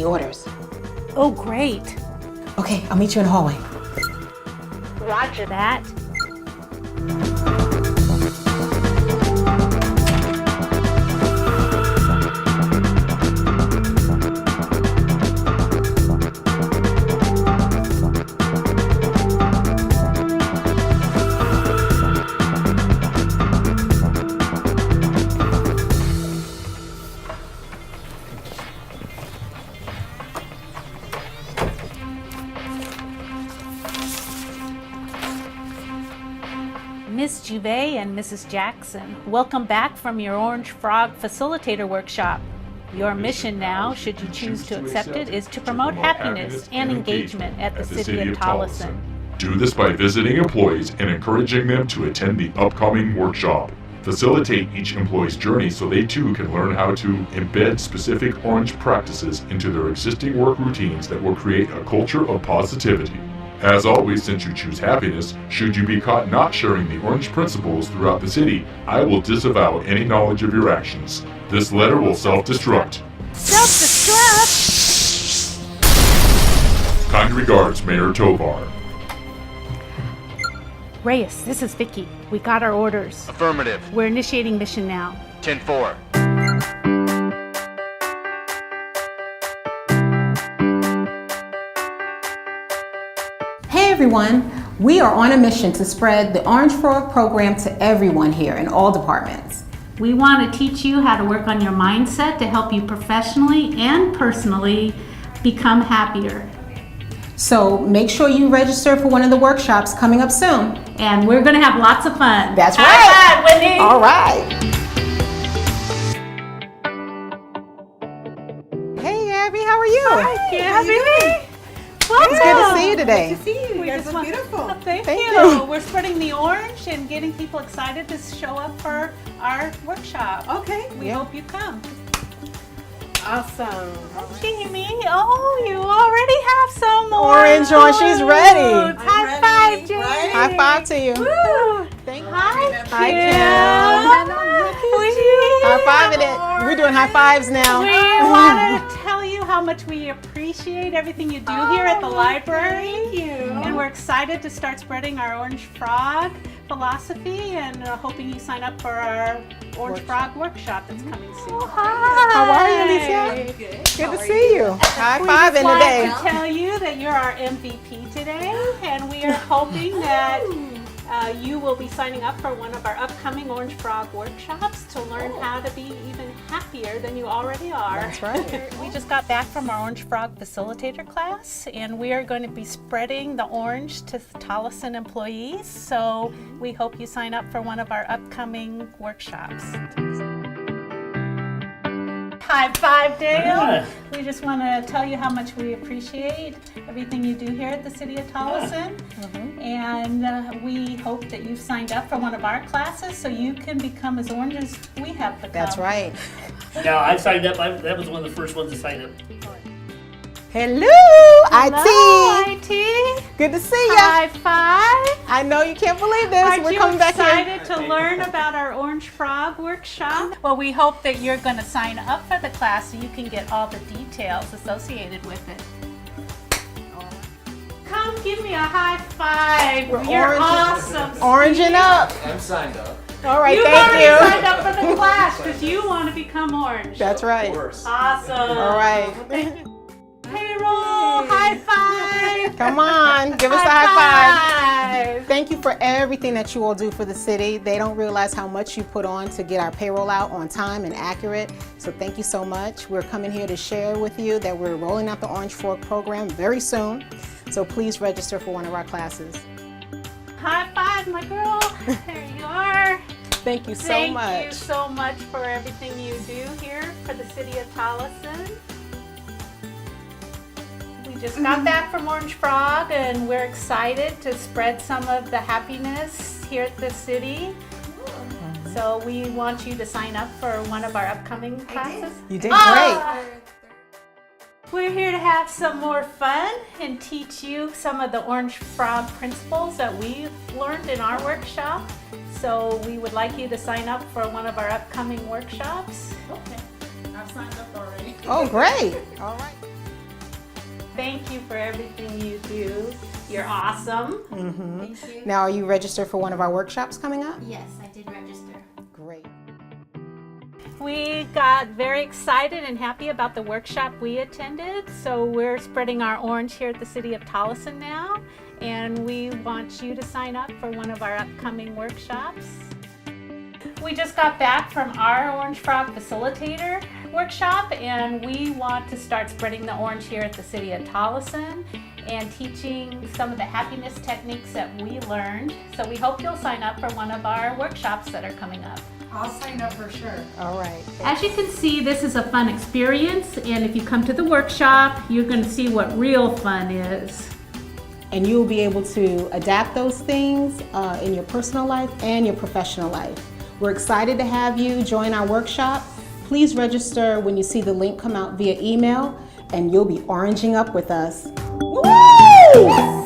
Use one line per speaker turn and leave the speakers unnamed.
the orders.
Oh, great.
Okay, I'll meet you in the hallway.
Roger that. Ms. Juve and Mrs. Jackson, welcome back from your Orange Frog Facilitator Workshop. Your mission now, should you choose to accept it, is to promote happiness and engagement at the City of Tolleson.
Do this by visiting employees and encouraging them to attend the upcoming workshop. Facilitate each employee's journey so they too can learn how to embed specific Orange practices into their existing work routines that will create a culture of positivity. As always, since you choose happiness, should you be caught not sharing the Orange principles throughout the city, I will disavow any knowledge of your actions. This letter will self-destruct.
Self-destruct?
Kind regards, Mayor Tovar.
Reyes, this is Vicky. We got our orders.
Affirmative.
We're initiating mission now.
10-4.
Hey everyone, we are on a mission to spread the Orange Frog program to everyone here in all departments.
We want to teach you how to work on your mindset to help you professionally and personally become happier.
So make sure you register for one of the workshops coming up soon.
And we're going to have lots of fun.
That's right.
High five, Wendy.
All right. Hey Abby, how are you?
Hi, Gabby. Welcome.
It's good to see you today.
Good to see you. You guys look beautiful.
Thank
Thank
you.
you.
We're spreading the orange and getting people excited to show up for our workshop.
Okay.
We hope you come.
Awesome.
Jamie, oh, you already have some
Orange on. She's ready.
High
ready,
five, Jamie.
right?
High five to you.
Woo.
Thank you.
Hi,
Hi,
Kim.
High fiving it. We're doing high fives now.
We want to tell you how much we appreciate everything you do here at the library.
Thank you.
And we're excited to start spreading our Orange Frog philosophy and hoping you sign up for our Orange Frog workshop that's coming soon.
Hi.
How are you, Alicia?
Good.
Good to see you. High
We
five in
just
today.
want to tell you that you're our MVP today, and we are hoping that you will be signing up for one of our upcoming Orange Frog workshops to learn how to be even happier than you already are.
That's right.
We just got back from our Orange Frog Facilitator class, and we are going to be spreading the orange to Tolleson employees, so we hope you sign up for one of our upcoming workshops. High five, Dale. We just want to tell you how much we appreciate everything you do here at the City of Tolleson. And we hope that you've signed up for one of our classes so you can become as orange as we have become.
That's right.
No, I signed up. That was one of the first ones to sign up.
Hello,
Hello,
IT.
IT.
Good to see you.
High five.
I know you can't believe this.
Aren't
We're
you
coming back here.
excited to learn about our Orange Frog workshop? Well, we hope that you're going to sign up for the class so you can get all the details associated with it. Come give me a high five.
We're
You're
oranging-
awesome.
Oranging
Steve.
up.
I'm signed up.
All right,
You've
thank
already
you.
signed up for the class because you want to become orange.
That's right.
Awesome.
All right.
Payroll, high five.
Come on, give us a high five. Thank you for everything that you all do for the city. They don't realize how much you put on to get our payroll out on time and accurate. So thank you so much. We're coming here to share with you that we're rolling out the Orange Frog program very soon. So please register for one of our classes.
High five, my girl. There you are.
Thank you so
Thank
much.
you so much for everything you do here for the City of Tolleson. We just got back from Orange Frog and we're excited to spread some of the happiness here at the city. So we want you to sign up for one of our upcoming classes.
You did great.
We're here to have some more fun and teach you some of the Orange Frog principles that we learned in our workshop. So we would like you to sign up for one of our upcoming workshops.
Okay. I've signed up already.
Oh, great. All right.
Thank you for everything you do. You're awesome.
Thank you.
Now, are you registered for one of our workshops coming up?
Yes, I did register.
Great.
We got very excited and happy about the workshop we attended. So we're spreading our orange here at the City of Tolleson now. And we want you to sign up for one of our upcoming workshops. We just got back from our Orange Frog Facilitator workshop, and we want to start spreading the orange here at the City of Tolleson and teaching some of the happiness techniques that we learned. So we hope you'll sign up for one of our workshops that are coming up.
I'll sign up for sure.
All right.
As you can see, this is a fun experience, and if you come to the workshop, you're going to see what real fun is.
And you'll be able to adapt those things in your personal life and your professional life. We're excited to have you join our workshop. Please register when you see the link come out via email, and you'll be oranging up with us. Woo!